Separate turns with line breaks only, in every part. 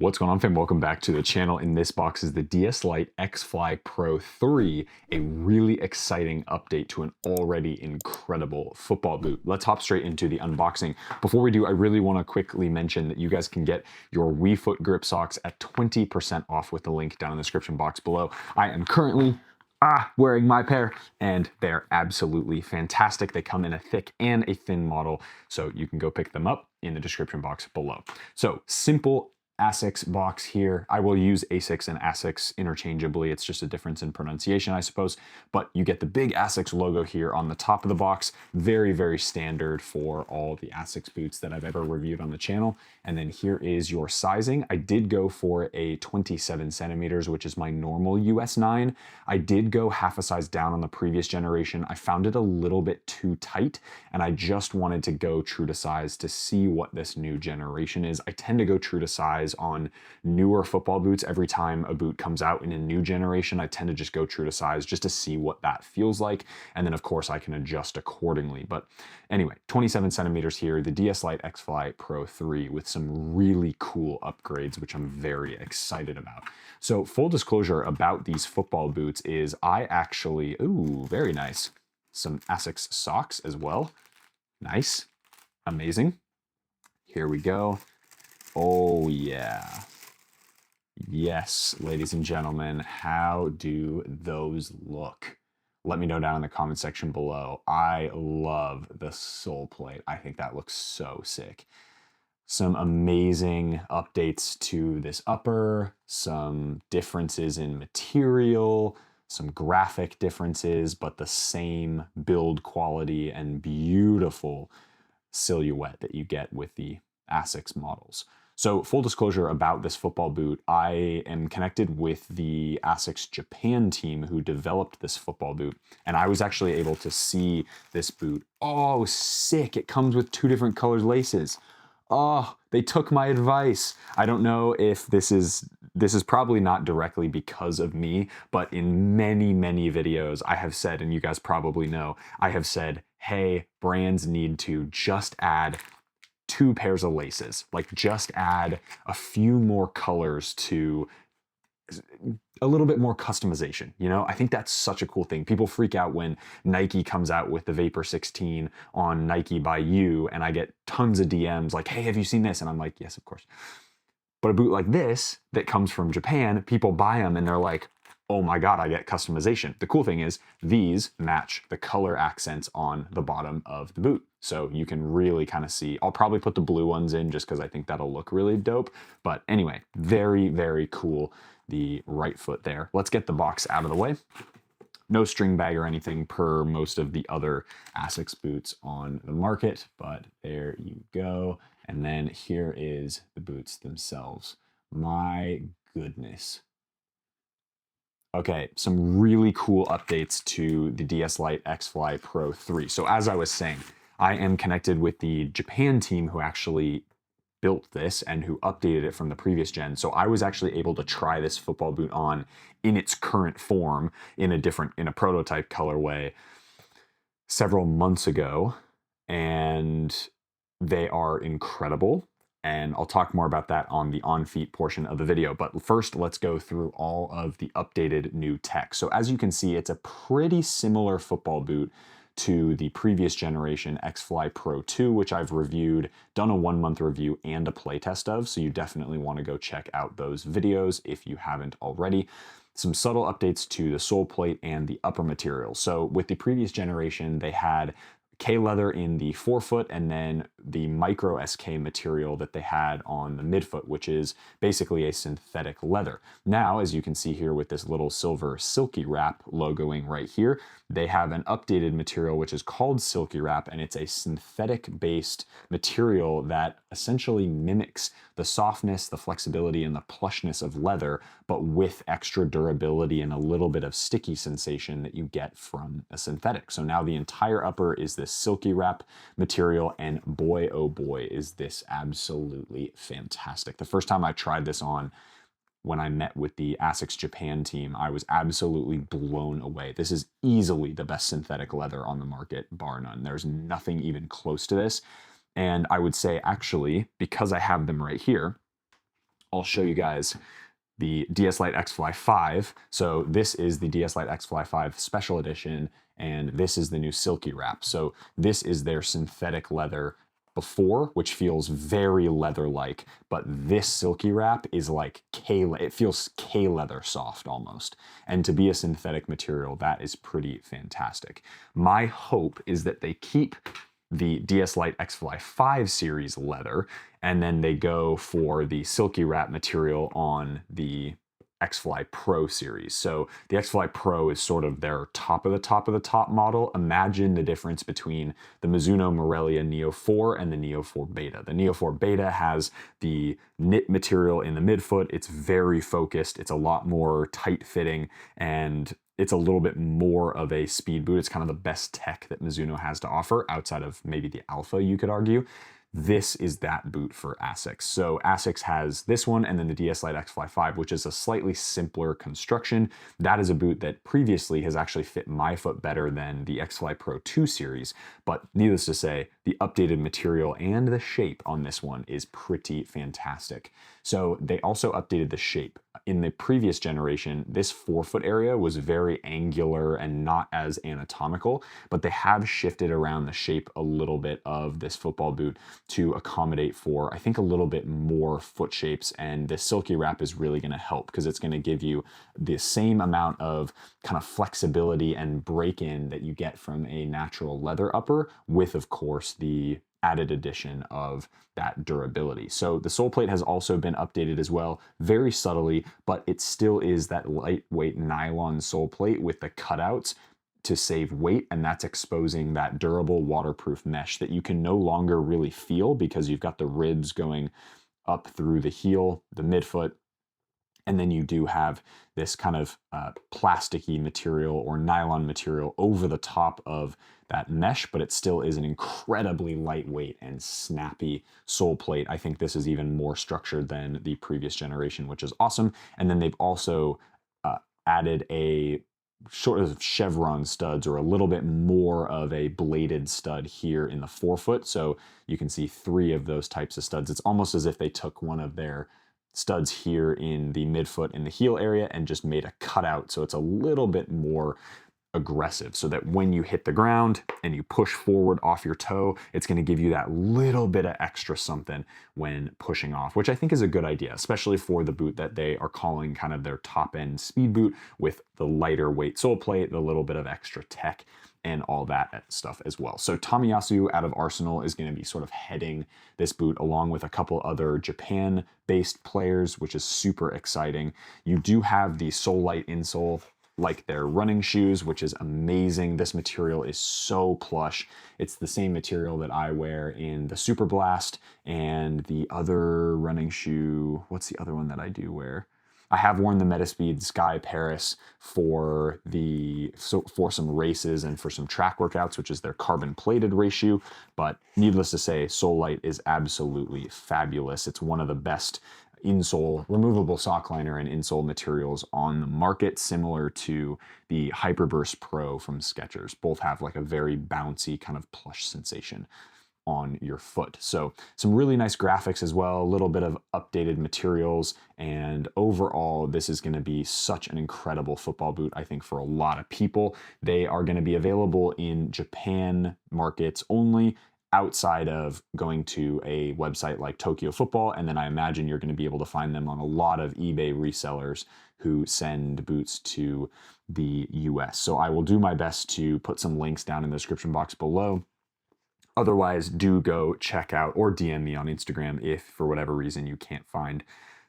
What's going on, fam? Welcome back to the channel. In this box is the DS Lite X-Fly Pro 3, a really exciting update to an already incredible football boot. Let's hop straight into the unboxing. Before we do, I really want to quickly mention that you guys can get your WeFoot grip socks at 20% off with the link down in the description box below. I am currently wearing my pair, and they're absolutely fantastic. They come in a thick and a thin model, so you can go pick them up in the description box below. So simple Asics box here. I will use Asics and Asics interchangeably. It's just a difference in pronunciation, I suppose. But you get the big Asics logo here on the top of the box. Very, very standard for all the Asics boots that I've ever reviewed on the channel. And then here is your sizing. I did go for a 27 centimeters, which is my normal US 9. I did go half a size down on the previous generation. I found it a little bit too tight, and I just wanted to go true to size to see what this new generation is. I tend to go true to size on newer football boots. Every time a boot comes out in a new generation, I tend to just go true to size just to see what that feels like. And then of course I can adjust accordingly. But anyway, 27 centimeters here, the DS Lite X-Fly Pro 3 with some really cool upgrades, which I'm very excited about. So full disclosure about these football boots is I actually, ooh, very nice. Some Asics socks as well. Nice, amazing. Here we go. Oh yeah. Yes, ladies and gentlemen, how do those look? Let me know down in the comment section below. I love the sole plate. I think that looks so sick. Some amazing updates to this upper, some differences in material, some graphic differences, but the same build quality and beautiful silhouette that you get with the Asics models. So full disclosure about this football boot, I am connected with the Asics Japan team who developed this football boot, and I was actually able to see this boot. Oh, sick. It comes with 2 different colored laces. Oh, they took my advice. I don't know if this is probably not directly because of me, but in many, many videos I have said, and you guys probably know, I have said, hey, brands need to just add 2 pairs of laces, like just add a few more colors to a little bit more customization. You know, I think that's such a cool thing. People freak out when Nike comes out with the Vapor 16 on Nike by You, and I get tons of DMs like, hey, have you seen this? And I'm like, yes, of course. But a boot like this that comes from Japan, people buy them and they're like, oh my God, I get customization. The cool thing is these match the color accents on the bottom of the boot. So you can really kind of see, I'll probably put the blue ones in just because I think that'll look really dope. But anyway, very, very cool. The right foot there. Let's get the box out of the way. No string bag or anything per most of the other Asics boots on the market, but there you go. And then here is the boots themselves. My goodness. Okay, some really cool updates to the DS Lite X-Fly Pro 3. So as I was saying, I am connected with the Japan team who actually built this and who updated it from the previous gen. So I was actually able to try this football boot on in its current form in a prototype colorway several months ago, and they are incredible. And I'll talk more about that on the on-feet portion of the video. But first, let's go through all of the updated new tech. So as you can see, it's a pretty similar football boot to the previous generation X-Fly Pro 2, which I've reviewed, done a 1-month review and a playtest of. So you definitely want to go check out those videos if you haven't already. Some subtle updates to the sole plate and the upper material. So with the previous generation, they had K-leather in the forefoot and then the micro SK material that they had on the midfoot, which is basically a synthetic leather. Now, as you can see here with this little silver Silky Wrap logoing right here, they have an updated material which is called Silky Wrap, and it's a synthetic-based material that essentially mimics the softness, the flexibility, and the plushness of leather, but with extra durability and a little bit of sticky sensation that you get from a synthetic. So now the entire upper is this Silky Wrap material, and boy, oh boy, is this absolutely fantastic. The first time I tried this on, when I met with the Asics Japan team, I was absolutely blown away. This is easily the best synthetic leather on the market, bar none. There's nothing even close to this. And I would say, actually, because I have them right here, I'll show you guys the DS Lite X Fly 5. So this is the DS Lite X Fly 5 Special Edition, and this is the new Silky Wrap. So this is their synthetic leather before, which feels very leather-like, but this Silky Wrap is like it feels K-leather soft almost. And to be a synthetic material, that is pretty fantastic. My hope is that they keep the DS Lite X Fly 5 series leather, and then they go for the Silky Wrap material on the X Fly Pro series. So the X Fly Pro is sort of their top of the top of the top model. Imagine the difference between the Mizuno Morelia Neo 4 and the Neo 4 Beta. The Neo 4 Beta has the knit material in the midfoot. It's very focused. It's a lot more tight fitting, and it's a little bit more of a speed boot. It's kind of the best tech that Mizuno has to offer outside of maybe the Alpha, you could argue. This is that boot for Asics. So Asics has this one and then the DS Lite X Fly 5, which is a slightly simpler construction. That is a boot that previously has actually fit my foot better than the X Fly Pro 2 series. But needless to say, the updated material and the shape on this one is pretty fantastic. So they also updated the shape. In the previous generation, this forefoot area was very angular and not as anatomical, but they have shifted around the shape a little bit of this football boot to accommodate for, I think, a little bit more foot shapes. And the Silky Wrap is really going to help because it's going to give you the same amount of kind of flexibility and break-in that you get from a natural leather upper with, of course, the added addition of that durability. So the sole plate has also been updated as well, very subtly, but it still is that lightweight nylon sole plate with the cutouts to save weight, and that's exposing that durable waterproof mesh that you can no longer really feel because you've got the ribs going up through the heel, the midfoot, and then you do have this kind of plasticky material or nylon material over the top of that mesh, but it still is an incredibly lightweight and snappy sole plate. I think this is even more structured than the previous generation, which is awesome. And then they've also added a sort of chevron studs or a little bit more of a bladed stud here in the forefoot. So you can see 3 of those types of studs. It's almost as if they took one of their studs here in the midfoot in the heel area and just made a cutout so it's a little bit more aggressive, so that when you hit the ground and you push forward off your toe, it's going to give you that little bit of extra something when pushing off, which I think is a good idea, especially for the boot that they are calling kind of their top end speed boot with the lighter weight sole plate, the little bit of extra tech and all that stuff as well. So Tomiyasu out of Arsenal is going to be sort of heading this boot along with a couple other Japan-based players, which is super exciting. You do have the Solite insole like their running shoes, which is amazing. This material is so plush. It's the same material that I wear in the Super Blast and the other running shoe. What's the other one that I do wear? I have worn the Metaspeed Sky Paris for some races and for some track workouts, which is their carbon-plated race shoe. But needless to say, Solite is absolutely fabulous. It's one of the best insole, removable sock liner and insole materials on the market, similar to the Hyperburst Pro from Skechers. Both have like a very bouncy kind of plush sensation on your foot. So some really nice graphics as well, a little bit of updated materials, and overall this is going to be such an incredible football boot, I think, for a lot of people. They are going to be available in Japan markets only, outside of going to a website like Tokyo Football, and then I imagine you're going to be able to find them on a lot of eBay resellers who send boots to the US. So I will do my best to put some links down in the description box below. Otherwise, do go check out or DM me on Instagram if for whatever reason you can't find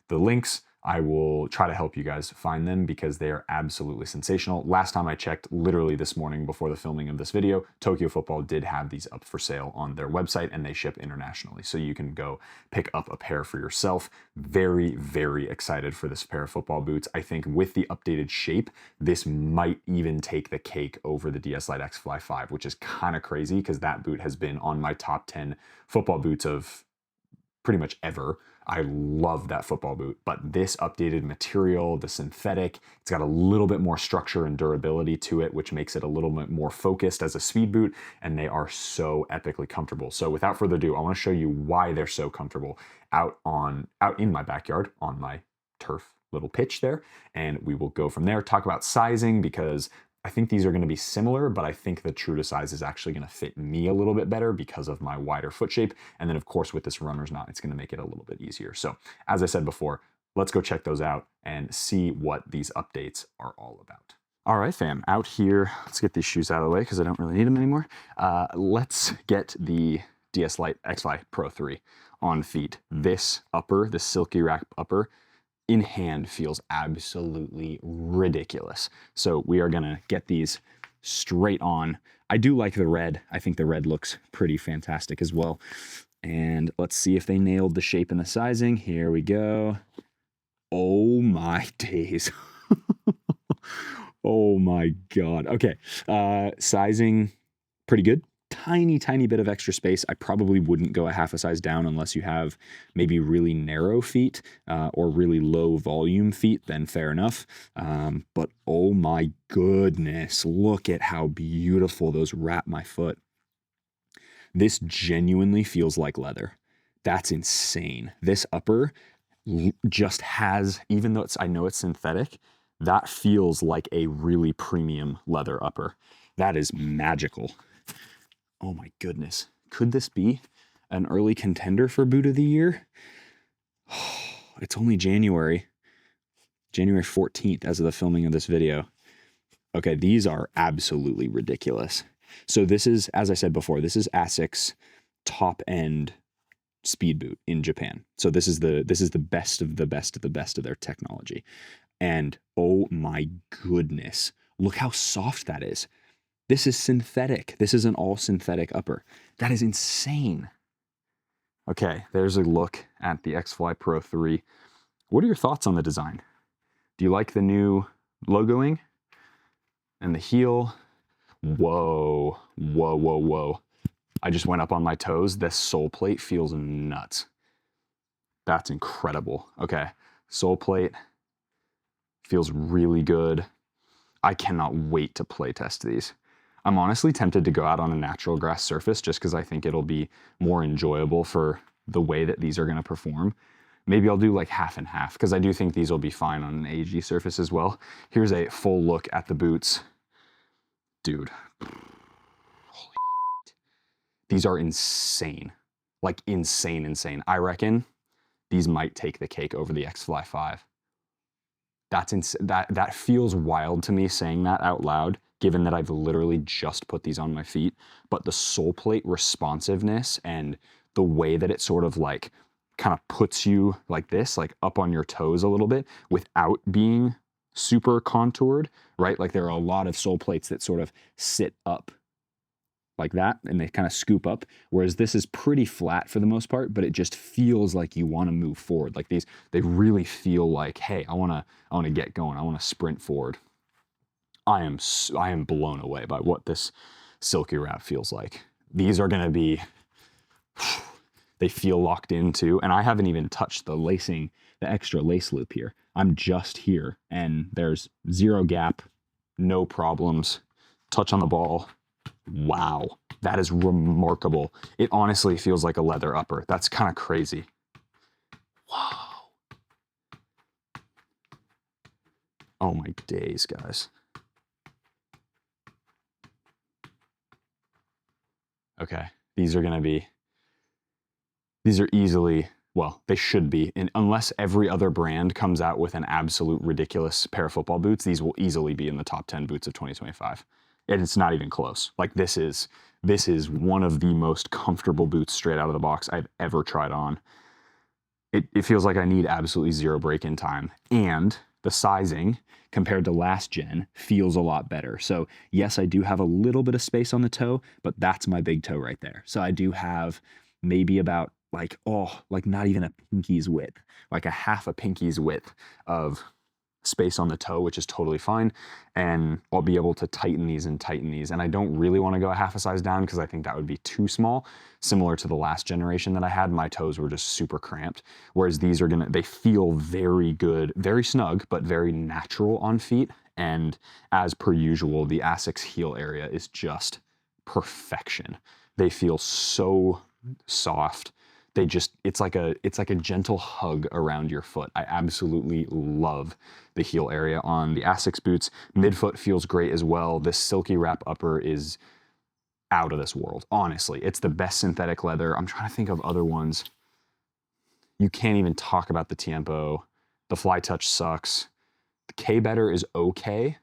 the links. I will try to help you guys find them because they are absolutely sensational. Last time I checked, literally this morning before the filming of this video, Tokyo Football did have these up for sale on their website and they ship internationally. So you can go pick up a pair for yourself. Very, very excited for this pair of football boots. I think with the updated shape, this might even take the cake over the DS Lite X Fly 5, which is kind of crazy because that boot has been on my top 10 football boots of pretty much ever. I love that football boot, but this updated material, the synthetic, it's got a little bit more structure and durability to it, which makes it a little bit more focused as a speed boot, and they are so epically comfortable. So without further ado, I want to show you why they're so comfortable out in my backyard on my turf little pitch there, and we will go from there. Talk about sizing, because I think these are going to be similar, but I think the true to size is actually going to fit me a little bit better because of my wider foot shape. And then of course with this runner's knot, it's going to make it a little bit easier. So as I said before, let's go check those out and see what these updates are all about. All right, fam, out here, let's get these shoes out of the way because I don't really need them anymore. Let's get the DS Lite X-Fly Pro 3 on feet. This upper, the silky wrap upper, in hand feels absolutely ridiculous. So we are gonna get these straight on. I do like the red. I think the red looks pretty fantastic as well. And let's see if they nailed the shape and the sizing. Here we go. Oh my days. Oh my God. Okay, sizing, pretty good. Tiny bit of extra space. I probably wouldn't go a half a size down unless you have maybe really narrow feet or really low volume feet, then fair enough. But oh my goodness, look at how beautiful those wrap my foot. This genuinely feels like leather. That's insane. This upper just has, even though I know it's synthetic, that feels like a really premium leather upper. That is magical. Oh my goodness. Could this be an early contender for boot of the year? It's only January 14th as of the filming of this video. Okay, these are absolutely ridiculous. So this is, as I said before, this is Asics top end speed boot in Japan. So this is the best of the best of the best of their technology. And oh my goodness, look how soft that is. This is synthetic. This is an all synthetic upper. That is insane. Okay, there's a look at the X-Fly Pro 3. What are your thoughts on the design? Do you like the new logoing and the heel? Whoa, whoa, whoa, whoa. I just went up on my toes. This sole plate feels nuts. That's incredible. Okay, sole plate feels really good. I cannot wait to play test these. I'm honestly tempted to go out on a natural grass surface just because I think it'll be more enjoyable for the way that these are going to perform. Maybe I'll do like half and half because I do think these will be fine on an AG surface as well. Here's a full look at the boots. Dude, holy shit. These are insane. Like insane. I reckon these might take the cake over the X-Fly 5. That feels wild to me saying that out loud, given that I've literally just put these on my feet, but the sole plate responsiveness and the way that it sort of like kind of puts you like this, like up on your toes a little bit without being super contoured, right? Like there are a lot of sole plates that sort of sit up like that and they kind of scoop up, whereas this is pretty flat for the most part, but it just feels like you want to move forward. Like these, they really feel like, hey, I want to get going. I want to sprint forward. I am blown away by what this silky wrap feels like. These are going to be, they feel locked into, and I haven't even touched the lacing, the extra lace loop here. I'm just here and there's zero gap, no problems. Touch on the ball. Wow, that is remarkable. It honestly feels like a leather upper. That's kind of crazy. Wow. Oh my days, guys. Okay, these are easily, well, they should be, and unless every other brand comes out with an absolute ridiculous pair of football boots, these will easily be in the top 10 boots of 2025. And it's not even close. Like this is one of the most comfortable boots straight out of the box I've ever tried on. It feels like I need absolutely zero break-in time, and the sizing compared to last gen feels a lot better. So yes, I do have a little bit of space on the toe, but that's my big toe right there. So I do have maybe about like not even a pinky's width, like a half a pinky's width of space on the toe, which is totally fine. And I'll be able to tighten these and tighten these. And I don't really want to go a half a size down because I think that would be too small. Similar to the last generation that I had, my toes were just super cramped. Whereas these are they feel very good, very snug, but very natural on feet. And as per usual, the Asics heel area is just perfection. They feel so soft. It's like a gentle hug around your foot. I absolutely love the heel area on the Asics boots. Midfoot feels great as well. This silky wrap upper is out of this world, honestly. It's the best synthetic leather. I'm trying to think of other ones. You can't even talk about the Tiempo. The Fly Touch sucks. The K-Better is okay.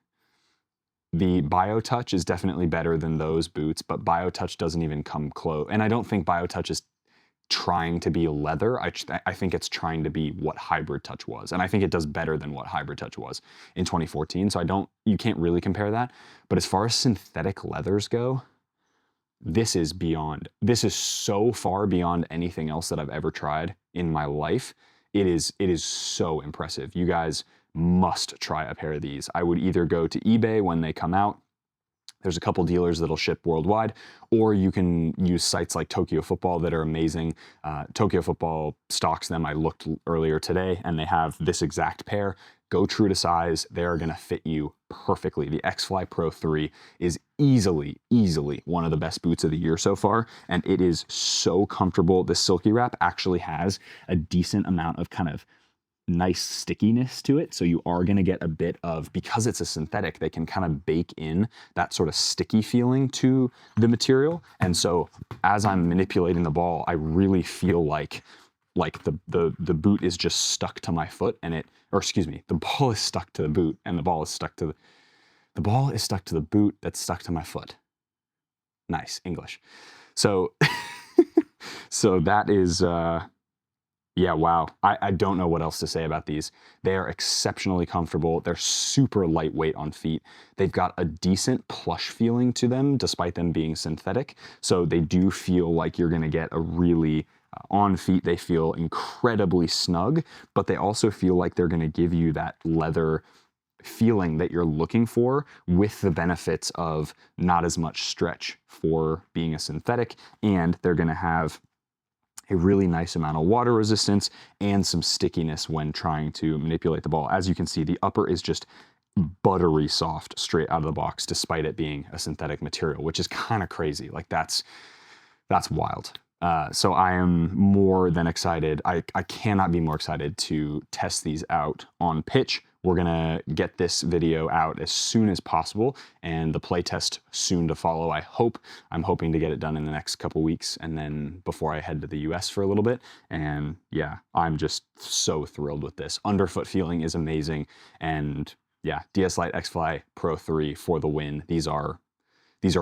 The BioTouch is definitely better than those boots, but BioTouch doesn't even come close. And I don't think BioTouch is trying to be leather. I think it's trying to be what Hybrid Touch was. And I think it does better than what Hybrid Touch was in 2014. So you can't really compare that. But as far as synthetic leathers go, this is so far beyond anything else that I've ever tried in my life. It is so impressive. You guys must try a pair of these. I would either go to eBay when they come out. There's a couple dealers that'll ship worldwide, or you can use sites like Tokyo Football that are amazing. Tokyo Football stocks them. I looked earlier today and they have this exact pair. Go true to size. They're gonna fit you perfectly. The X-Fly Pro 3 is easily one of the best boots of the year so far, and it is so comfortable. The silky wrap actually has a decent amount of kind of nice stickiness to it. So you are going to get a bit of, because it's a synthetic, they can kind of bake in that sort of sticky feeling to the material. And so as I'm manipulating the ball, I really feel like the boot is just stuck to my foot the ball is stuck to the boot and the ball is stuck to the boot that's stuck to my foot. Nice English. So, so that is, yeah, wow. I don't know what else to say about these. They are exceptionally comfortable. They're super lightweight on feet. They've got a decent plush feeling to them, despite them being synthetic. So they do feel like you're going to get a really, on feet, they feel incredibly snug, but they also feel like they're going to give you that leather feeling that you're looking for, with the benefits of not as much stretch for being a synthetic, and they're going to have a really nice amount of water resistance and some stickiness when trying to manipulate the ball. As you can see, the upper is just buttery soft straight out of the box, despite it being a synthetic material, which is kind of crazy. Like that's wild. So I am more than excited. I cannot be more excited to test these out on pitch. We're gonna get this video out as soon as possible and the play test soon to follow, I hope. I'm hoping to get it done in the next couple weeks and then before I head to the US for a little bit. And yeah, I'm just so thrilled with this. Underfoot feeling is amazing. And yeah, DS Lite X-Fly Pro 3 for the win. These are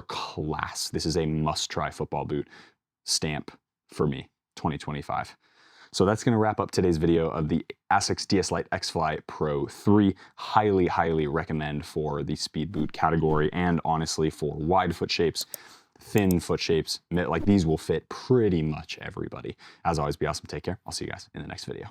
class. This is a must-try football boot stamp for me, 2025. So that's going to wrap up today's video of the Asics DS Lite X-Fly Pro 3. Highly, highly recommend for the speed boot category, and honestly for wide foot shapes, thin foot shapes, like these will fit pretty much everybody. As always, be awesome. Take care. I'll see you guys in the next video.